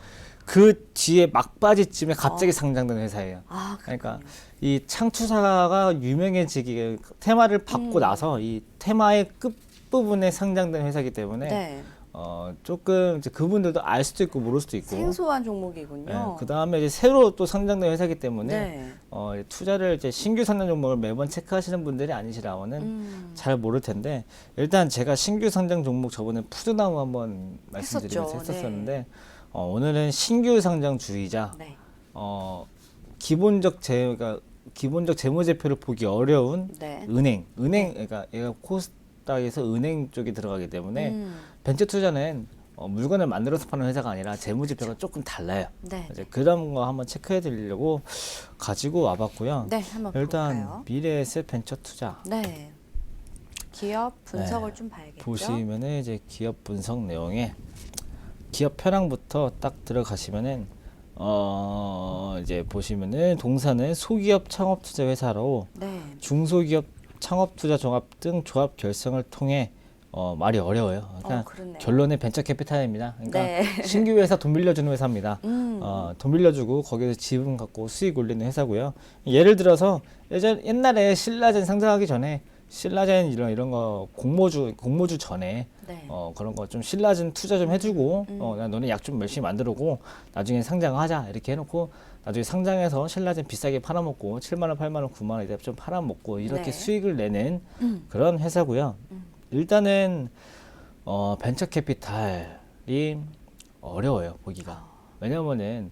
그 뒤에 막바지쯤에 갑자기 상장된 회사예요. 그러니까 이 창투사가 유명해지기 테마를 받고 나서 이 테마의 끝부분에 상장된 회사이기 때문에 네. 조금 이제 그분들도 알 수도 있고 모를 수도 있고 생소한 종목이군요. 그 다음에 이제 새로 또 상장된 회사이기 때문에 네. 투자를 이제 신규 상장 종목을 매번 체크하시는 분들이 아니시라면은 잘 모를 텐데 일단 제가 신규 상장 종목 저번에 푸드나무 한번 말씀드리면서 했었죠. 했었었는데 오늘은 신규 상장주이자 네. 기본적 재무제표를 보기 어려운 네. 은행 그러니까 얘가 코스닥에서 은행 쪽에 들어가기 때문에 벤처 투자는 물건을 만들어서 파는 회사가 아니라 재무지표가 조금 달라요. 네. 이제 그런 거 한번 체크해 드리려고 가지고 와봤고요. 네, 한번 일단 볼까요? 미래에셋 벤처 투자 네. 기업 분석을 좀 봐야겠죠. 보시면은 이제 기업 분석 내용에 기업 편향부터 딱 들어가시면은 이제 보시면은 동사는 소기업 창업 투자 회사로 네. 중소기업 창업 투자 종합 등 조합 결성을 통해 말이 어려워요. 그러니까 그렇네요. 결론은 벤처 캐피탈입니다. 그러니까 네. 신규 회사 돈 빌려주는 회사입니다. 돈 빌려주고 거기서 지분 갖고 수익 올리는 회사고요. 예를 들어서 옛날에 신라젠 상장하기 전에 신라젠 이런 거 공모주 전에 네. 그런 거 좀 신라젠 투자 좀 해주고 너네 약 좀 열심히 만들고 나중에 상장하자 이렇게 해놓고 나중에 상장해서 신라젠 비싸게 팔아먹고 7만 원, 8만 원, 9만 원 이렇게 좀 팔아먹고 이렇게 네. 수익을 내는 그런 회사고요. 일단은 벤처 캐피탈이 어려워요 보기가. 왜냐면은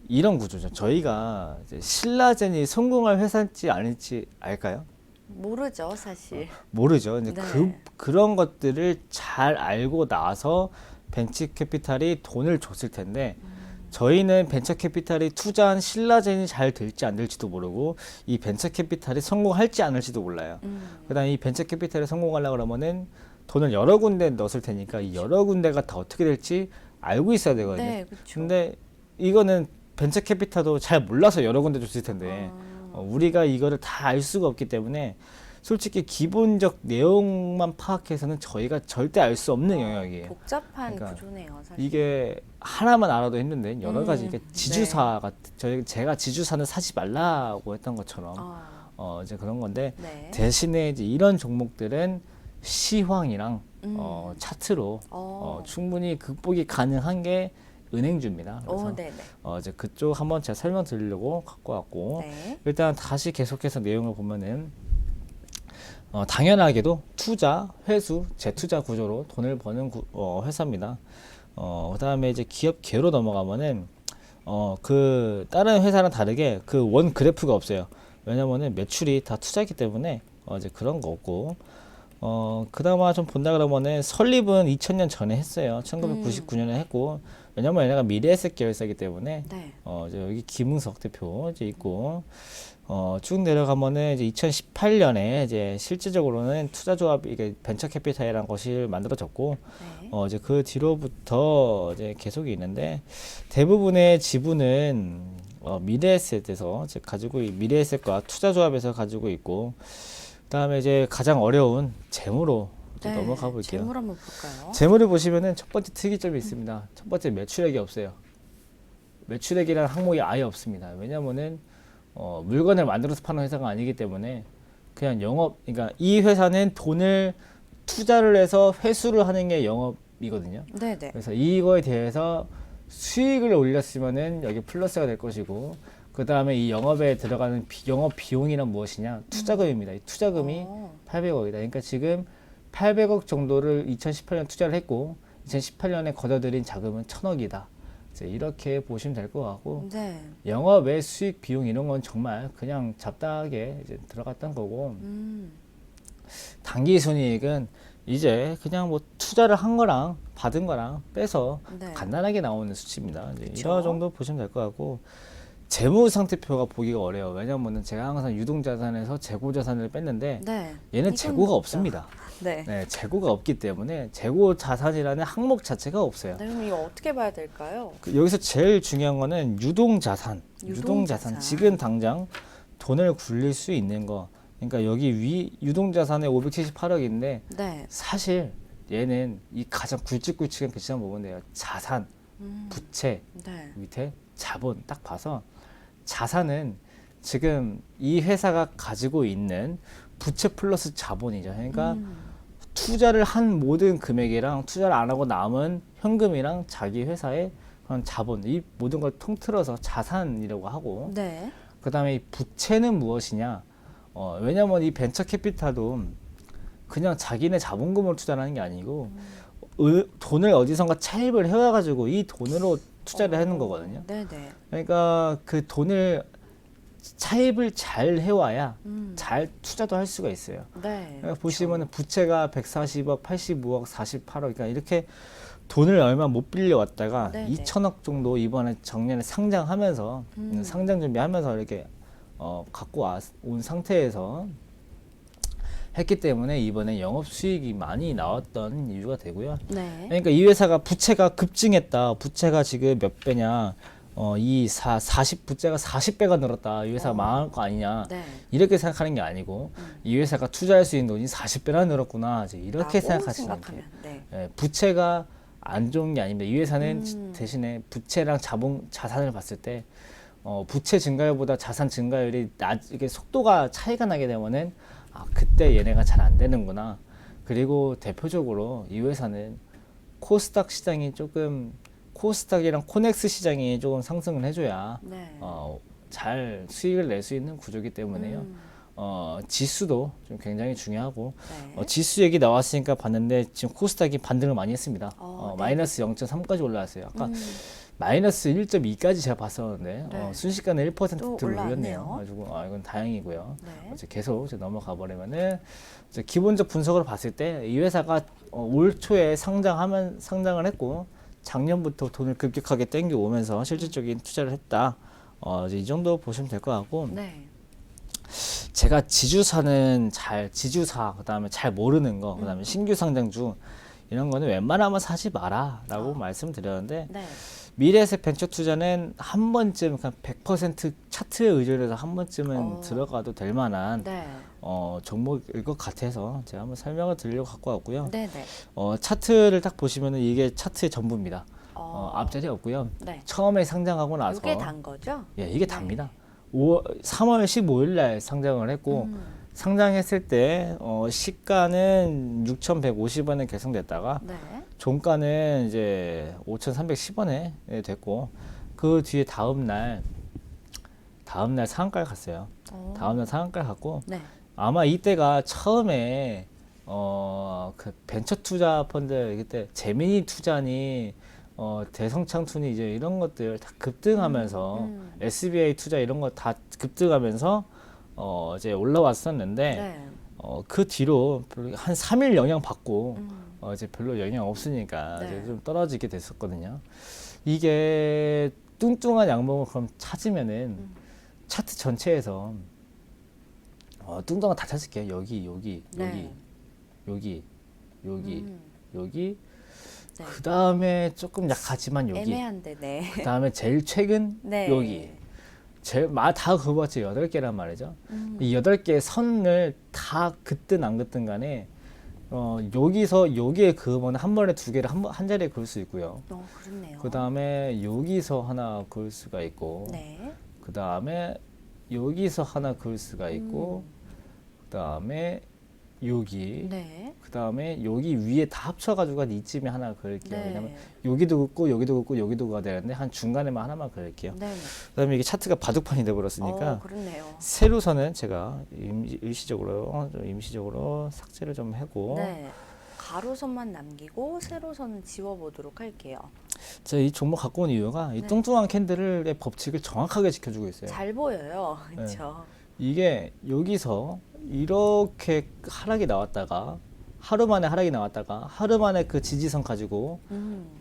이런 구조죠. 저희가 이제 신라젠이 성공할 회사인지 아닐지 알까요? 모르죠, 사실. 모르죠. 이제 네. 그런 것들을 잘 알고 나서 벤처 캐피탈이 돈을 줬을 텐데 저희는 벤처 캐피탈이 투자한 신라젠이 잘 될지 안 될지도 모르고 이 벤처 캐피탈이 성공할지 안 할지도 몰라요. 그다음에 이 벤처 캐피탈이 성공하려고 그러면은 돈을 여러 군데 넣었을 테니까 이 여러 군데가 다 어떻게 될지 알고 있어야 되거든요. 네, 그렇죠. 근데 이거는 벤처 캐피탈도 잘 몰라서 여러 군데 줬을 텐데 우리가 이거를 다 알 수가 없기 때문에 솔직히 기본적 내용만 파악해서는 저희가 절대 알 수 없는 영역이에요. 복잡한 그러니까 구조네요, 사실. 이게 하나만 알아도 힘든데 여러 가지 이게 네. 지주사가 제가 지주사는 사지 말라고 했던 것처럼 이제 그런 건데 네. 대신에 이제 이런 종목들은 시황이랑 차트로 충분히 극복이 가능한 게 은행주입니다. 그래서 네네. 이제 그쪽 한번 제가 설명드리려고 갖고 왔고 네. 일단 다시 계속해서 내용을 보면은 당연하게도 투자, 회수, 재투자 구조로 돈을 버는 회사입니다. 그다음에 이제 기업계로 넘어가면은 다른 회사랑 다르게 그 원 그래프가 없어요. 왜냐면은 매출이 다 투자이기 때문에 이제 그런 거 없고 그나마 좀 본다 그러면은 설립은 2000년 전에 했어요. 1999년에 했고 왜냐면 얘네가 미래에셋 계열사이기 때문에 네. 이제 여기 김은석 대표 이제 있고 쭉 내려가면은 이제 2018년에 이제 실질적으로는 투자조합 이게 벤처 캐피탈이라는 것이 만들어졌고 네. 이제 그 뒤로부터 이제 계속이 있는데 대부분의 지분은 미래에셋에서 이제 미래에셋과 투자조합에서 가지고 있고 그다음에 이제 가장 어려운 재무로 이제 네. 넘어가 볼게요. 재물 한번 볼까요? 재물을 보시면은 첫 번째 특이점이 있습니다. 첫 번째 매출액이 없어요. 매출액이라는 항목이 아예 없습니다. 왜냐면은 물건을 만들어서 파는 회사가 아니기 때문에 그냥 그러니까 이 회사는 돈을 투자를 해서 회수를 하는 게 영업이거든요. 네네. 그래서 이거에 대해서 수익을 올렸으면은 여기 플러스가 될 것이고 그 다음에 이 영업에 들어가는 영업 비용이란 무엇이냐? 투자금입니다. 이 투자금이 800억이다. 그러니까 지금 800억 정도를 2018년 투자를 했고 2018년에 걷어들인 자금은 1000억이다. 이렇게 보시면 될 것 같고 네. 영업의 수익 비용 이런 건 정말 그냥 잡다하게 이제 들어갔던 거고 단기 순이익은 이제 그냥 뭐 투자를 한 거랑 받은 거랑 빼서 네. 간단하게 나오는 수치입니다. 이제 그쵸? 이런 정도 보시면 될 것 같고 재무 상태표가 보기가 어려워요. 왜냐면은 제가 항상 유동자산에서 재고자산을 뺐는데 네. 얘는 이건 재고가 없죠. 없습니다. 네. 네, 재고가 없기 때문에 재고자산이라는 항목 자체가 없어요. 네, 그럼 이거 어떻게 봐야 될까요? 여기서 제일 중요한 거는 유동자산. 유동자산. 지금 당장 돈을 굴릴 수 있는 거. 그러니까 여기 유동자산에 578억인데 네. 사실 얘는 이 가장 굵직굵직한 글씨만 보면 돼요. 자산, 부채, 네. 밑에 자본 딱 봐서 자산은 지금 이 회사가 가지고 있는 부채 플러스 자본이죠. 그러니까 투자를 한 모든 금액이랑 투자를 안 하고 남은 현금이랑 자기 회사의 그런 자본 이 모든 걸 통틀어서 자산이라고 하고 네. 그 다음에 이 부채는 무엇이냐 왜냐면 이 벤처 캐피탈도 그냥 자기네 자본금으로 투자하는 게 아니고 돈을 어디선가 차입을 해와가지고 이 돈으로 투자를 하는 거거든요. 네네. 그러니까 그 돈을 차입을 잘 해와야 잘 투자도 할 수가 있어요. 네. 그러니까 보시면 부채가 140억, 85억, 48억, 그러니까 이렇게 돈을 얼마 못 빌려왔다가 네네. 2천억 정도 이번에 작년에 상장하면서 상장 준비하면서 이렇게 갖고 온 상태에서 했기 때문에 이번에 영업 수익이 많이 나왔던 이유가 되고요. 네. 그러니까 이 회사가 부채가 급증했다. 부채가 지금 몇 배냐? 40 부채가 40배가 늘었다. 이 회사가 망할 거 아니냐? 네. 이렇게 생각하는 게 아니고 이 회사가 투자할 수 있는 돈이 40배나 늘었구나. 이제 이렇게 라고 생각하시면 돼요. 생각하면, 네. 예, 부채가 안 좋은 게 아닙니다. 이 회사는 대신에 부채랑 자산을 봤을 때 부채 증가율보다 자산 증가율이 이게 속도가 차이가 나게 되면은 그때 얘네가 잘 안 되는구나. 그리고 대표적으로 이 회사는 코스닥 시장이 조금 코스닥이랑 코넥스 시장이 조금 상승을 해줘야 네. 잘 수익을 낼 수 있는 구조이기 때문에요. 지수도 좀 굉장히 중요하고 네. 지수 얘기 나왔으니까 봤는데 지금 코스닥이 반등을 많이 했습니다. 네. 마이너스 0.3까지 올라왔어요. 아까 마이너스 1.2까지 제가 봤었는데 네. 순식간에 1% 또 올랐네요. 올라왔네요. 가지고 이건 다행이고요. 네. 이제 계속 이제 넘어가 버리면은 이제 기본적 분석으로 봤을 때 이 회사가 올 초에 상장을 했고 작년부터 돈을 급격하게 땡겨 오면서 실질적인 투자를 했다. 이제 이 정도 보시면 될 것 같고. 네. 제가 지주사, 그다음에 잘 모르는 거, 그다음에 신규 상장주 이런 거는 웬만하면 사지 마라라고 말씀드렸는데 네. 미래에셋 벤처 투자는 한 번쯤 그냥 100% 차트에 의존해서 한 번쯤은 들어가도 될 만한 네. 종목일 것 같아서 제가 한번 설명을 드리려고 갖고 왔고요. 네. 네. 차트를 딱 보시면은 이게 차트의 전부입니다. 앞자리 없고요. 네. 처음에 상장하고 나서 이게 단 거죠? 예, 이게 답니다. 3월 15일 날 상장을 했고 상장했을 때 시가는 6,150원에 결정됐다가 네. 종가는 이제 5,310원에 됐고 그 뒤에 다음 날 상한가를 갔어요. 다음 날 상한가를 갔고 네. 아마 이때가 처음에 그 벤처 투자 펀드 그때 재민이 투자니 대성창투니 이제 이런 것들 다 급등하면서 SBI 투자 이런 거 다 급등하면서 이제 올라왔었는데 네. 그 뒤로 한 3일 영향 받고 이제 별로 영향 없으니까 네. 이제 좀 떨어지게 됐었거든요. 이게 뚱뚱한 양봉을 그럼 찾으면은 차트 전체에서 뚱뚱한 다 찾을게요. 여기 네. 여기 네. 그 다음에 조금 약하지만 여기 애매한데, 네. 그 다음에 제일 최근 네. 여기 다 그거봤죠. 8개란 말이죠. 이 8개의 선을 다 긋든 안 긋든 간에 여기에 그으면 한 번에 두 개를 한 자리에 그을 수 있고요. 그렇네요. 그 다음에 여기서 하나 그을 수가 있고 네. 그 다음에 여기서 하나 그을 수가 있고 그 다음에 여기 네. 그 다음에 여기 위에 다 합쳐가지고 한 이쯤에 하나 그을게요. 네. 왜냐면 여기도 긋고 여기도 긋고 여기도 가야 되는데 한 중간에만 하나만 그을게요. 네. 그 다음에 이게 차트가 바둑판이 돼버렸으니까 그렇네요. 세로선은 제가 임시적으로 삭제를 좀 하고 네. 가로선만 남기고 세로선은 지워보도록 할게요. 제가 이 종목 갖고 온 이유가 이 뚱뚱한 캔들의 법칙을 정확하게 지켜주고 있어요. 잘 보여요. 그렇죠. 이게 여기서 이렇게 하락이 나왔다가 하루 만에 하락이 나왔다가 하루 만에 그 지지선 가지고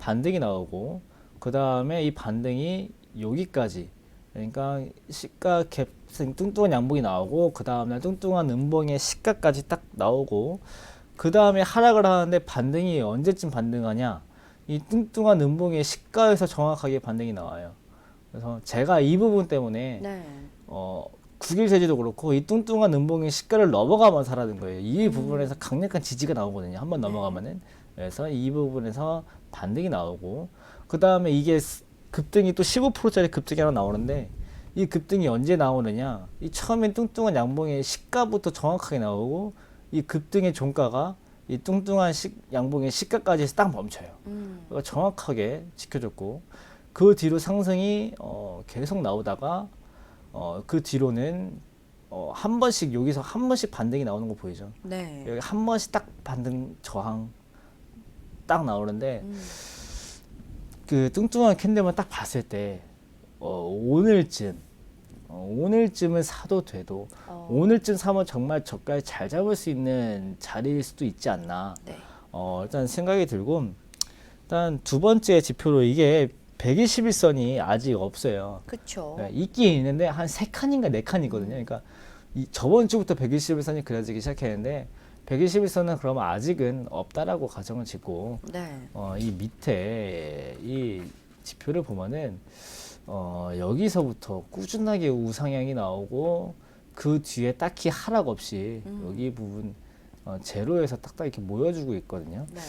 반등이 나오고 그 다음에 이 반등이 여기까지 그러니까 시가 갭 뚱뚱한 양봉이 나오고 그 다음날 뚱뚱한 음봉의 시가까지 딱 나오고 그 다음에 하락을 하는데 반등이 언제쯤 반등하냐 이 뚱뚱한 음봉의 시가에서 정확하게 반등이 나와요. 그래서 제가 이 부분 때문에 네. 9일 세지도 그렇고 이 뚱뚱한 음봉의 시가를 넘어가면 사라는 거예요. 이 부분에서 강력한 지지가 나오거든요. 한번 넘어가면은. 그래서 이 부분에서 반등이 나오고 그 다음에 이게 급등이 또 15%짜리 급등이 하나 나오는데 이 급등이 언제 나오느냐 이 처음엔 뚱뚱한 양봉의 시가부터 정확하게 나오고 이 급등의 종가가 이 뚱뚱한 양봉의 시가까지 해서 딱 멈춰요. 그러니까 정확하게 지켜줬고 그 뒤로 상승이 계속 나오다가 그 뒤로는 한 번씩 여기서 한 번씩 반등이 나오는 거 보이죠? 네. 여기 한 번씩 딱 반등 저항 딱 나오는데 그 뚱뚱한 캔들만 딱 봤을 때 오늘쯤 오늘쯤은 사도 돼도 오늘쯤 사면 정말 저가에 잘 잡을 수 있는 자리일 수도 있지 않나. 네. 일단 생각이 들고 일단 두 번째 지표로 이게 121선이 아직 없어요. 그렇죠. 네, 있긴 있는데 한 3칸인가 4칸이거든요. 그러니까 저번 주부터 121선이 그려지기 시작했는데 121선은 그러면 아직은 없다라고 가정을 짓고 네. 이 밑에 이 지표를 보면은 여기서부터 꾸준하게 우상향이 나오고 그 뒤에 딱히 하락 없이 여기 부분 제로에서 딱딱 이렇게 모여주고 있거든요. 네.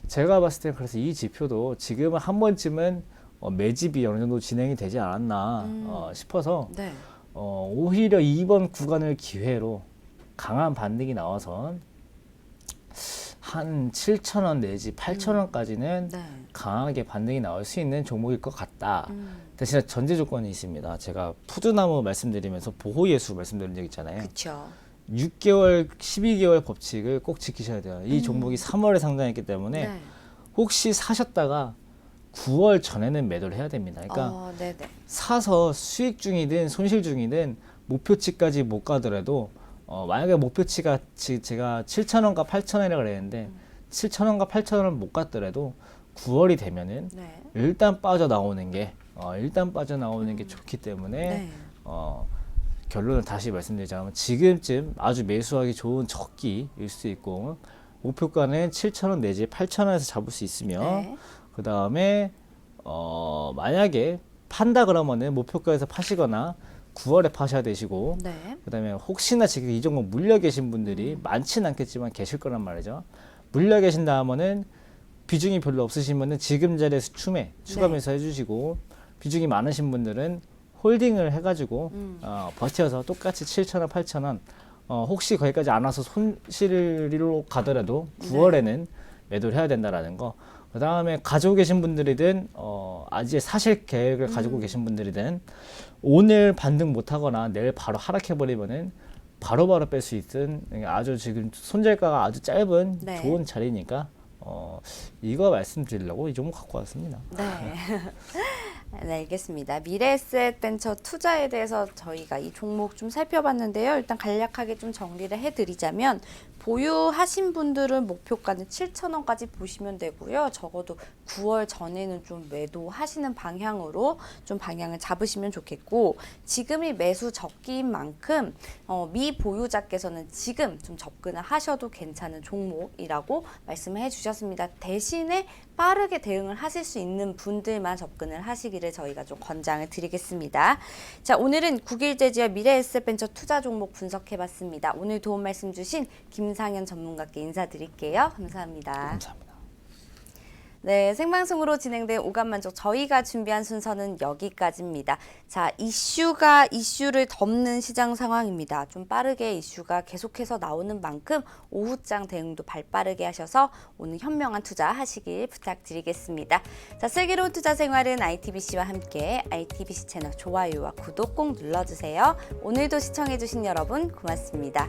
제가 봤을 때 그래서 이 지표도 지금은 한 번쯤은 매집이 어느 정도 진행이 되지 않았나 싶어서 네. 오히려 이번 구간을 기회로 강한 반등이 나와서 한 7,000원 내지 8,000원까지는 네. 강하게 반등이 나올 수 있는 종목일 것 같다. 대신에 전제 조건이 있습니다. 제가 푸드나무 말씀드리면서 보호예수 말씀드린 적 있잖아요. 그렇죠. 6개월, 12개월 법칙을 꼭 지키셔야 돼요. 이 종목이 3월에 상장했기 때문에 네. 혹시 사셨다가 9월 전에는 매도를 해야 됩니다. 그러니까 네네. 사서 수익 중이든 손실 중이든 목표치까지 못 가더라도 만약에 목표치가 제가 7,000원과 8,000원이라고 그랬는데 7,000원과 8,000원을 못 갔더라도 9월이 되면은 네. 일단 빠져나오는 게 좋기 때문에 네. 결론을 다시 말씀드리자면 지금쯤 아주 매수하기 좋은 적기일 수 있고 목표가는 7,000원 내지 8,000원에서 잡을 수 있으며 네. 그 다음에 만약에 판다 그러면은 목표가에서 파시거나 9월에 파셔야 되시고 네. 그 다음에 혹시나 지금 이 종목 물려 계신 분들이 많지는 않겠지만 계실 거란 말이죠. 물려 계신다 하면은 비중이 별로 없으시면은 지금 자리에서 추가 매수 해주시고 비중이 많으신 분들은 홀딩을 해가지고 버텨서 똑같이 7,000원, 8,000원 혹시 거기까지 안 와서 손실로 가더라도 9월에는 매도를 해야 된다라는 거. 그 다음에 가지고 계신 분들이든 아직 사실 계획을 가지고 계신 분들이든 오늘 반등 못하거나 내일 바로 하락해버리면은 바로바로 뺄 수 있는 아주 지금 손절가가 아주 짧은 네. 좋은 자리니까 이거 말씀드리려고 이 종목 갖고 왔습니다. 네. 네, 알겠습니다. 미래에셋벤처 투자에 대해서 저희가 이 종목 좀 살펴봤는데요. 일단 간략하게 좀 정리를 해드리자면 보유하신 분들은 목표가는 7,000원까지 보시면 되고요. 적어도 9월 전에는 좀 매도하시는 방향으로 좀 방향을 잡으시면 좋겠고 지금이 매수 적기인 만큼 미보유자께서는 지금 좀 접근을 하셔도 괜찮은 종목이라고 말씀을 해주셨습니다. 대신에 빠르게 대응을 하실 수 있는 분들만 접근을 하시기를 저희가 좀 권장을 드리겠습니다. 자, 오늘은 국일제지와 미래에셋벤처 투자 종목 분석해봤습니다. 오늘 도움 말씀 주신 김상현 전문가께 인사드릴게요. 감사합니다. 감사합니다. 네, 생방송으로 진행된 오감만족 저희가 준비한 순서는 여기까지입니다. 자, 이슈를 덮는 시장 상황입니다. 좀 빠르게 이슈가 계속해서 나오는 만큼 오후장 대응도 발빠르게 하셔서 오늘 현명한 투자 하시길 부탁드리겠습니다. 자, 슬기로운 투자 생활은 ITBC와 함께 ITBC 채널 좋아요와 구독 꼭 눌러주세요. 오늘도 시청해주신 여러분 고맙습니다.